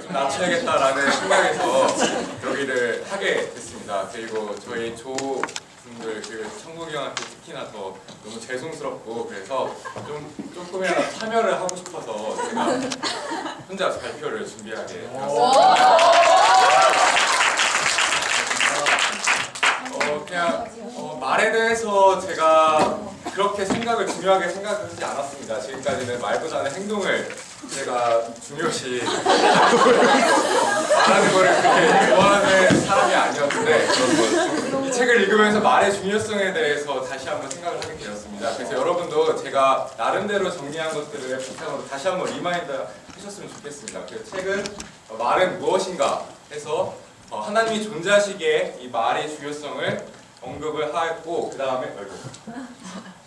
좀 낮춰야겠다라는 생각에서 여기를 하게 됐습니다. 그리고 저희 조분들 그 청국이 형한테 특히나 더 너무 죄송스럽고 그래서 조금이라도 참여를 하고 싶어서 제가 혼자 발표를 준비하게 되었습니다. 그냥 말에 대해서 제가 그렇게 중요하게 생각하지 않았습니다. 지금까지는 말보다는 행동을 제가 중요시 말하는 거를 그렇게 좋아하는 사람이 아니었는데 이 책을 읽으면서 말의 중요성에 대해서 다시 한번 생각을 하게 되었습니다. 그래서 여러분도 제가 나름대로 정리한 것들을 바탕으로 다시 한번 리마인드 하셨으면 좋겠습니다. 그래서 책은 말은 무엇인가 해서 하나님이 존재하시기에 이 말의 중요성을 언급을 하였고 그 다음에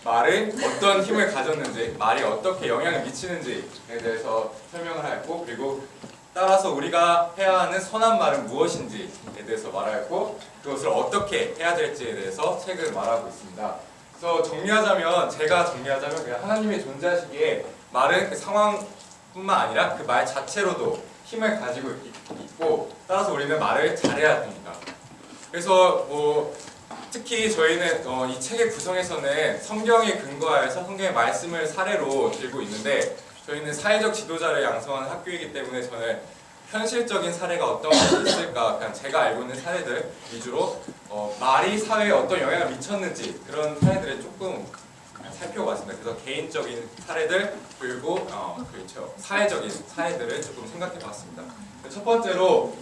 말은 어떤 힘을 가졌는지 말이 어떻게 영향을 미치는지에 대해서 설명을 하였고 그리고 따라서 우리가 해야 하는 선한 말은 무엇인지에 대해서 말하였고 그것을 어떻게 해야 될지에 대해서 책을 말하고 있습니다. 그래서 제가 정리하자면 그냥 하나님이 존재하시기에 말은 그 상황뿐만 아니라 그 말 자체로도 힘을 가지고 있고 따라서 우리는 말을 잘해야 됩니다. 그래서 특히 저희는 이 책의 구성에서는 성경에 근거하여서 성경의 말씀을 사례로 들고 있는데 저희는 사회적 지도자를 양성하는 학교이기 때문에 저는 현실적인 사례가 어떤 것이 있을까 그냥 제가 알고 있는 사례들 위주로 말이 사회에 어떤 영향을 미쳤는지 그런 사례들을 조금 살펴봤습니다. 그래서 개인적인 사례들 그리고 그렇죠. 사회적인 사례들을 조금 생각해봤습니다. 첫 번째로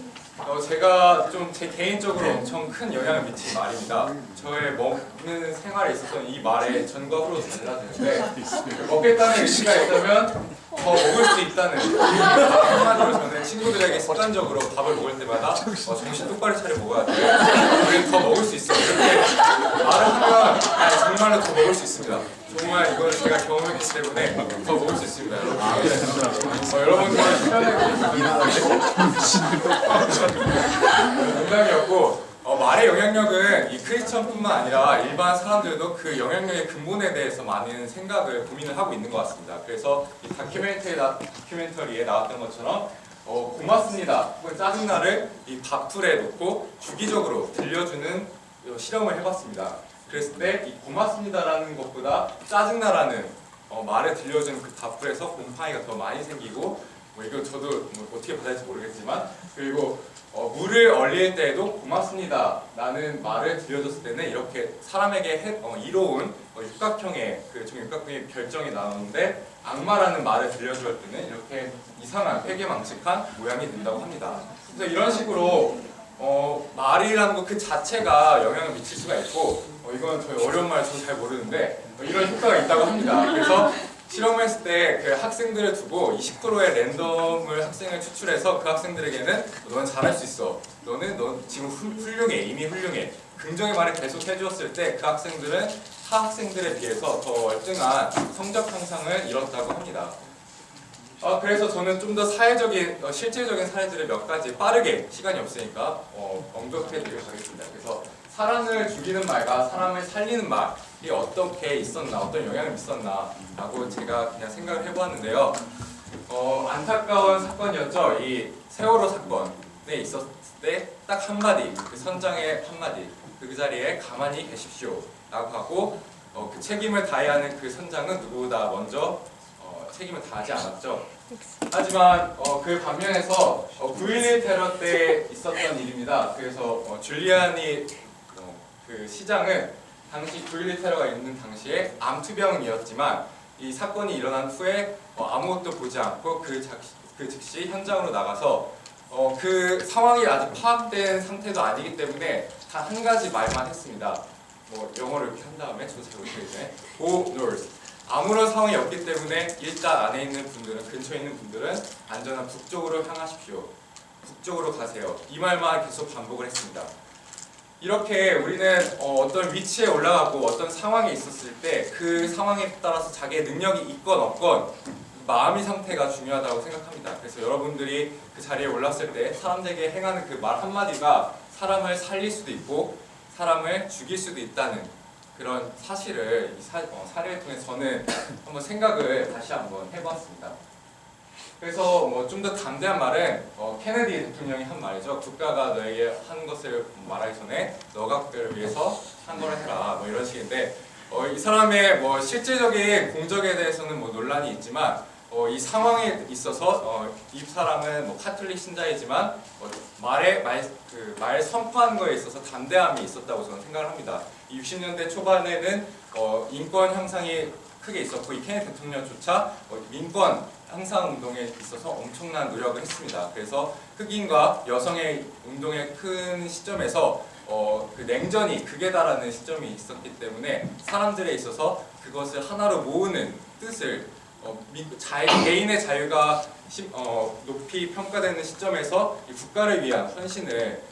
제가 좀 제 개인적으로 엄청 큰 영향을 미친 말입니다. 저의 먹는 생활에 있어서 이 말의 전과 후로 달라지는데 먹겠다는 의지가 있다면 더 먹을 수 있다는 한마디로 저는 친구들에게 습관적으로 밥을 먹을 때마다 정신 똑바로 차려 먹어야 돼. 우리는 더 먹을 수 있어. 이렇게 말을 하면 정말로 더 먹을 수 있습니다. 정말 이걸 제가 경험했기 때문에 더 먹을 수 있습니다. 여러분들은 농담이었고 말의 영향력은 이 크리스천뿐만 아니라 일반 사람들도 그 영향력의 근본에 대해서 많은 생각을 고민을 하고 있는 것 같습니다. 그래서 이 다큐멘터리에 나왔던 것처럼 고맙습니다 혹은 짜증나를 이 밥풀에 놓고 주기적으로 들려주는 실험을 해봤습니다. 그랬을 때 이 고맙습니다라는 것보다 짜증나라는 말을 들려주는 그 밥풀에서 곰팡이가 더 많이 생기고 이거 저도 어떻게 받아야 할지 모르겠지만 그리고 물을 얼릴 때에도 고맙습니다 라는 말을 들려줬을 때는 이렇게 사람에게 이로운 육각형의 정육각형의 결정이 나오는데 악마라는 말을 들려줄 때는 이렇게 이상한 회개망측한 모양이 된다고 합니다. 그래서 이런 식으로 말이라는 것 그 자체가 영향을 미칠 수가 있고 이건 저희 어려운 말 저는 잘 모르는데 이런 효과가 있다고 합니다. 그래서 실험을 했을 때 그 학생들을 두고 20%의 랜덤을 학생을 추출해서 그 학생들에게는 너는 잘할 수 있어. 너 지금 훌륭해. 이미 훌륭해. 긍정의 말을 계속 해주었을 때 그 학생들은 타 학생들에 비해서 더 월등한 성적 향상을 이뤘다고 합니다. 그래서 저는 좀 더 사회적인, 실질적인 사례들을 몇 가지 빠르게 시간이 없으니까 언급해 드리도록 하겠습니다. 그래서 사람을 죽이는 말과 사람을 살리는 말이 어떻게 있었나, 어떤 영향을 미쳤나 라고 제가 그냥 생각을 해보았는데요. 안타까운 사건이었죠. 이 세월호 사건에 있었을 때 딱 한마디, 그 선장의 한마디, 그 자리에 가만히 계십시오 라고 하고 그 책임을 다해야 하는 그 선장은 누구보다 먼저 책임을 다하지 않았죠. 하지만 그 반면에서 9.11 테러 때 있었던 일입니다. 그래서 줄리아니 그 시장은 당시 9.11 테러가 있는 당시에 암투병이었지만 이 사건이 일어난 후에 아무것도 보지 않고 그 즉시 현장으로 나가서 그 상황이 아직 파악된 상태도 아니기 때문에 단 한 가지 말만 했습니다. 영어로 이렇게 한 다음에 저도 잘 모르겠네. Go north. 아무런 상황이 없기 때문에 일단 안에 있는 분들은 근처에 있는 분들은 안전한 북쪽으로 향하십시오. 북쪽으로 가세요. 이 말만 계속 반복을 했습니다. 이렇게 우리는 어떤 위치에 올라가고 어떤 상황에 있었을 때 그 상황에 따라서 자기의 능력이 있건 없건 마음의 상태가 중요하다고 생각합니다. 그래서 여러분들이 그 자리에 올랐을 때 사람들에게 행하는 그 말 한마디가 사람을 살릴 수도 있고 사람을 죽일 수도 있다는 그런 사실을 이 사례를 통해 저는 한번 생각을 다시 한번 해봤습니다. 그래서 뭐 좀 더 담대한 말은 케네디 대통령이 한 말이죠. 국가가 너에게 한 것을 말하기 전에 너가 국가를 위해서 한 걸 해라. 뭐 이런 식인데 이 사람의 뭐 실질적인 공적에 대해서는 뭐 논란이 있지만 이 상황에 있어서 이 사람은 뭐 카톨릭 신자이지만 말 선포하는 거에 있어서 담대함이 있었다고 저는 생각을 합니다. 이 60년대 초반에는 인권 향상이 크게 있었고 이 케네디 대통령조차 민권 향상 운동에 있어서 엄청난 노력을 했습니다. 그래서 흑인과 여성의 운동의 큰 시점에서 그 냉전이 극에 달하는 시점이 있었기 때문에 사람들에 있어서 그것을 하나로 모으는 뜻을 개인의 자유가 높이 평가되는 시점에서 이 국가를 위한 헌신을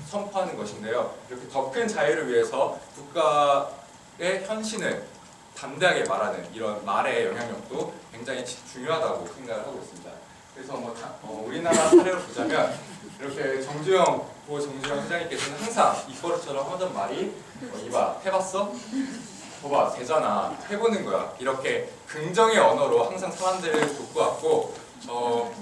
선포하는 것인데요. 이렇게 더 큰 자유를 위해서 국가의 헌신을 담대하게 말하는 이런 말의 영향력도 굉장히 중요하다고 생각을 하고 있습니다. 그래서 우리나라 사례로 보자면 이렇게 정주영 회장님께서는 항상 입버릇처럼 하던 말이 이봐 해봤어? 봐봐 되잖아 해보는 거야 이렇게 긍정의 언어로 항상 사람들을 돕고왔고 뭐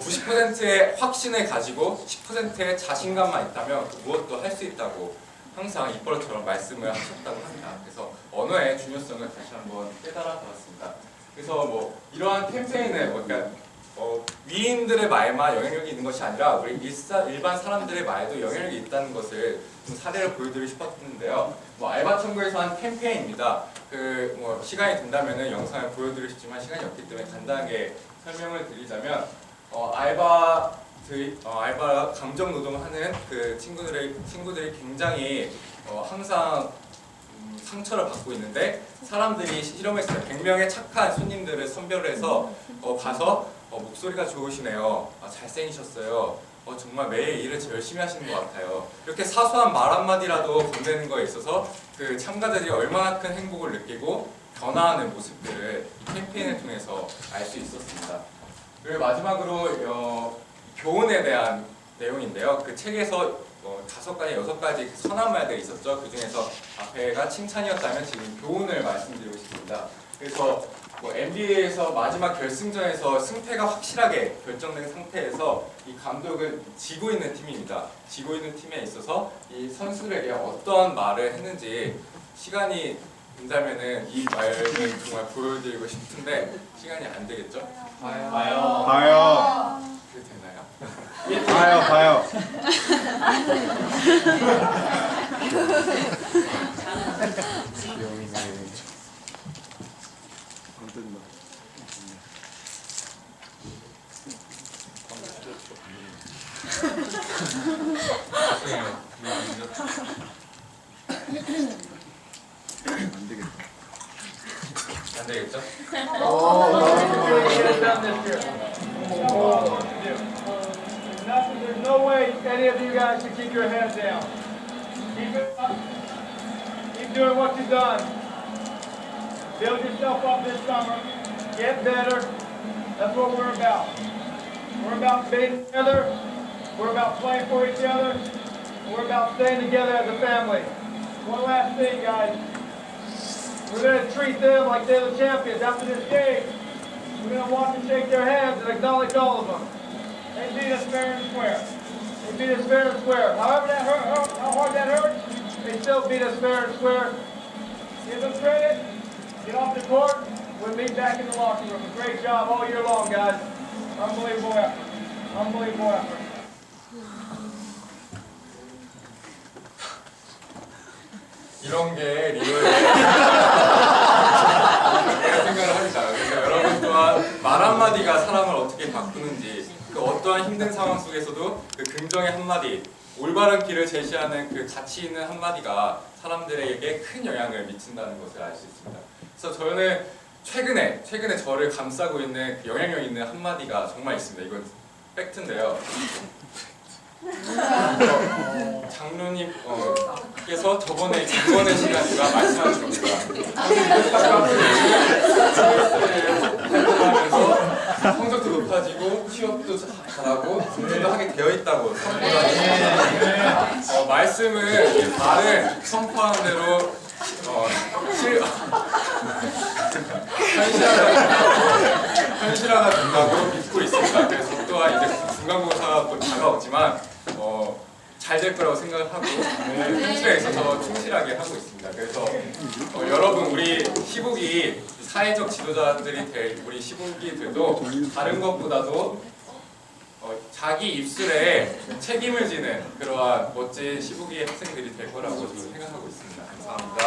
90%의 확신을 가지고 10%의 자신감만 있다면 무엇도 할 수 있다고 항상 입버릇처럼 말씀을 하셨다고 합니다. 그래서 언어의 중요성을 다시 한번 깨달아 보았습니다. 그래서 뭐 이러한 캠페인을 그러니까 위인들의 말만 영향력이 있는 것이 아니라 우리 일반 사람들의 말도 영향력이 있다는 것을 좀 사례를 보여드리고 싶었는데요. 알바천국에서 한 캠페인입니다. 뭐 시간이 된다면은 영상을 보여드리겠지만 시간이 없기 때문에 간단하게 설명을 드리자면 알바 감정 노동을 하는 그 친구들이 굉장히 항상 상처를 받고 있는데 사람들이 실험했어요. 100명의 착한 손님들을 선별해서 가서 목소리가 좋으시네요. 잘생기셨어요. 정말 매일 일을 열심히 하시는 것 같아요. 이렇게 사소한 말 한마디라도 건네는 거에 있어서 그 참가자들이 얼마나 큰 행복을 느끼고 변화하는 모습들을 이 캠페인을 통해서 알 수 있었습니다. 그리고 마지막으로 교훈에 대한 내용인데요. 그 책에서 5가지, 6가지 선한 말들이 있었죠. 그 중에서 앞에가 칭찬이었다면 지금 교훈을 말씀드리고 싶습니다. 그래서 NBA에서 마지막 결승전에서 승패가 확실하게 결정된 상태에서 이 감독은 지고 있는 팀입니다. 지고 있는 팀에 있어서 이 선수들에게 어떤 말을 했는지 시간이 된다면은 이 말을 정말 보여드리고 싶은데 시간이 안 되겠죠? 봐요. 그게 되나요? 봐요. 안 되겠죠? There's no way any of you guys should keep your heads down. Keep it up. Keep doing what you've done. Build yourself up this summer. Get better. That's what we're about. We're about being together. We're about playing for each other. We're about staying together as a family. One last thing, guys. We're going to treat them like they're the champions after this game. We're going to walk and shake their hands and acknowledge all of them. They beat us fair and square. They beat us fair and square. However that hurt, how hard that hurt, they still beat us fair and square. Give them credit. Get off the court. We'll meet back in the locker room. Great job all year long, guys. Unbelievable effort. Unbelievable effort. 이런 게 리얼에 생각을 합니다. 그래서 여러분 또한 말 한마디가 사람을 어떻게 바꾸는지 그 어떠한 힘든 상황 속에서도 그 긍정의 한마디 올바른 길을 제시하는 그 가치 있는 한마디가 사람들에게 큰 영향을 미친다는 것을 알 수 있습니다. 그래서 저는 최근에 저를 감싸고 있는 그 영향력 있는 한마디가 정말 있습니다. 이건 팩트인데요. 장로님께서 저번에 김건혜 시간이가 말씀하신 겁니다. 하면서 성적도 높아지고 취업도 잘하고 승진도 하게 되어 있다고 선포하셨습니다. 말은 선포하는 대로 현실하다 현실화가 된다고 믿고 있습니다. 그래서 또한 이제 중간고사가 곧 다가오지만 잘 될 거라고 생각을 하고 현실에 있어서 충실하게 하고 있습니다. 그래서 여러분 우리 시국이 사회적 지도자들이 될 우리 시국이들도 다른 것보다도 자기 입술에 책임을 지는 그러한 멋진 시국이 학생들이 될 거라고 저는 생각하고 있습니다. 감사합니다.